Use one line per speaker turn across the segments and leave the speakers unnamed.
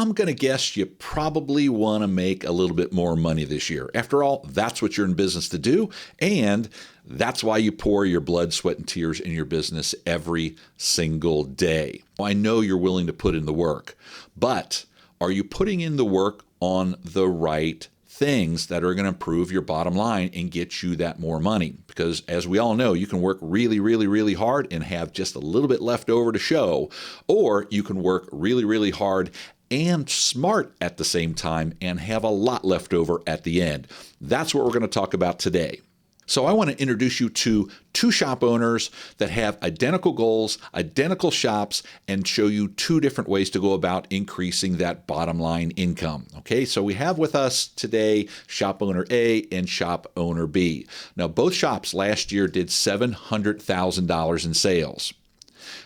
I'm going to guess you probably want to make a little bit more money this year. After all, that's what you're in business to do, and that's why you pour your blood, sweat, and tears in your business every single day. I know you're willing to put in the work, but are you putting in the work on the right things that are going to improve your bottom line and get you that more money? Because as we all know, you can work really, really, really hard and have just a little bit left over to show, or you can work really, really hard and smart at the same time and have a lot left over at the end. That's what we're going to talk about today. So I want to introduce you to two shop owners that have identical goals, identical shops, and show you two different ways to go about increasing that bottom line income. Okay, so we have with us today shop owner A and shop owner B. Now, both shops last year did $700,000 in sales.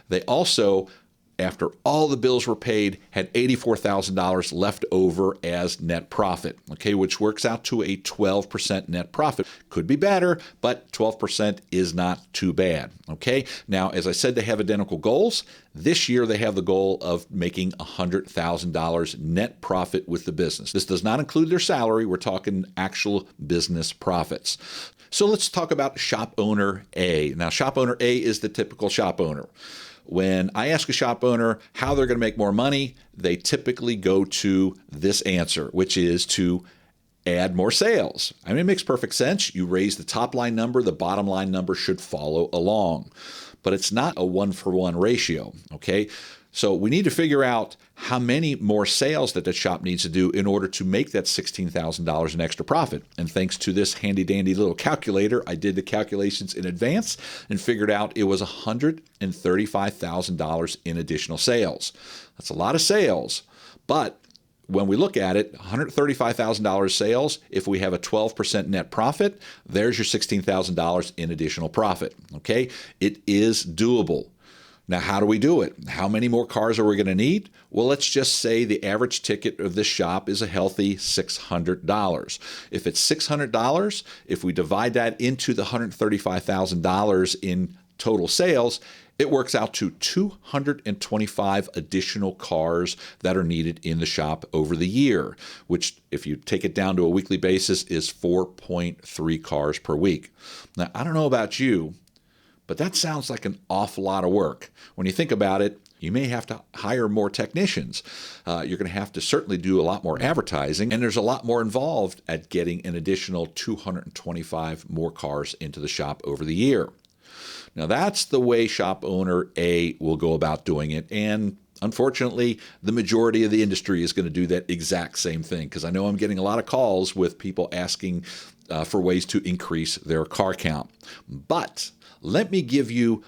They also, after all the bills were paid, had $84,000 left over as net profit, okay, which works out to a 12% net profit. Could be better, but 12% is not too bad, okay? Now, as I said, they have identical goals. This year, they have the goal of making $100,000 net profit with the business. This does not include their salary. We're talking actual business profits. So let's talk about shop owner A. Now, shop owner A is the typical shop owner. When I ask a shop owner how they're going to make more money, they typically go to this answer, which is to add more sales. I mean, it makes perfect sense. You raise the top line number, the bottom line number should follow along. But it's not a 1-for-1 ratio, okay? So we need to figure out how many more sales that the shop needs to do in order to make that $16,000 in extra profit. And thanks to this handy dandy little calculator, I did the calculations in advance and figured out it was $135,000 in additional sales. That's a lot of sales, but when we look at it, $135,000 sales, if we have a 12% net profit, there's your $16,000 in additional profit, okay? It is doable. Now, how do we do it? How many more cars are we going to need? Well, let's just say the average ticket of this shop is a healthy $600. If it's $600, if we divide that into the $135,000 in total sales, it works out to 225 additional cars that are needed in the shop over the year, which, if you take it down to a weekly basis, is 4.3 cars per week. Now, I don't know about you, but that sounds like an awful lot of work. When you think about it, you may have to hire more technicians. You're going to have to certainly do a lot more advertising, and there's a lot more involved at getting an additional 225 more cars into the shop over the year. Now, that's the way shop owner A will go about doing it, and unfortunately, the majority of the industry is going to do that exact same thing, because I know I'm getting a lot of calls with people asking for ways to increase their car count. But let me give you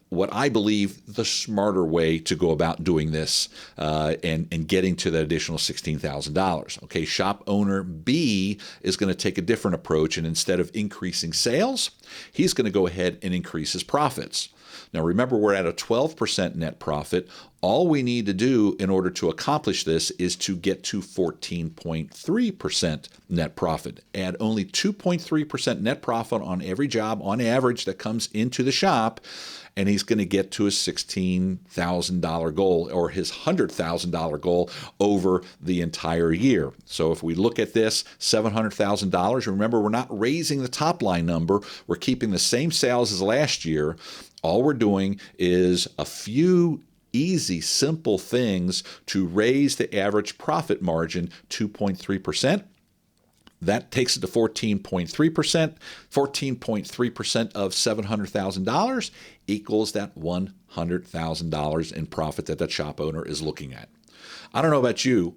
what I believe the smarter way to go about doing this and getting to that additional $16,000. Okay, shop owner B is going to take a different approach, and instead of increasing sales, he's going to go ahead and increase his profits. Now, remember, we're at a 12% net profit. All we need to do in order to accomplish this is to get to 14.3% net profit. Add only 2.3% net profit on every job on average that comes into the shop, and he's going to get to his $16,000 goal, or his $100,000 goal, over the entire year. So if we look at this, $700,000, remember, we're not raising the top line number. We're keeping the same sales as last year. All we're doing is a few easy, simple things to raise the average profit margin 2.3%. That takes it to 14.3%. 14.3% of $700,000 equals that $100,000 in profit that the shop owner is looking at. I don't know about you,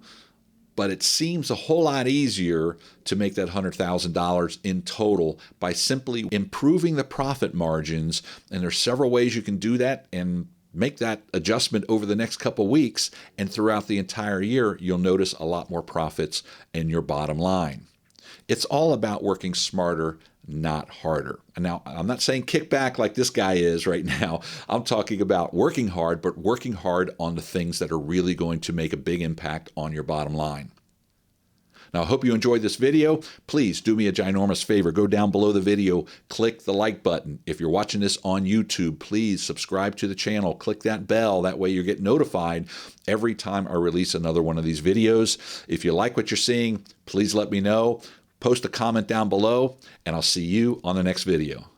but it seems a whole lot easier to make that $100,000 in total by simply improving the profit margins. And there's several ways you can do that and make that adjustment over the next couple weeks. And throughout the entire year, you'll notice a lot more profits in your bottom line. It's all about working smarter, not harder. And now, I'm not saying kick back like this guy is right now. I'm talking about working hard, but working hard on the things that are really going to make a big impact on your bottom line. Now, I hope you enjoyed this video. Please do me a ginormous favor. Go down below the video, click the like button. If you're watching this on YouTube, please subscribe to the channel. Click that bell. That way you get notified every time I release another one of these videos. If you like what you're seeing, please let me know. Post a comment down below, and I'll see you on the next video.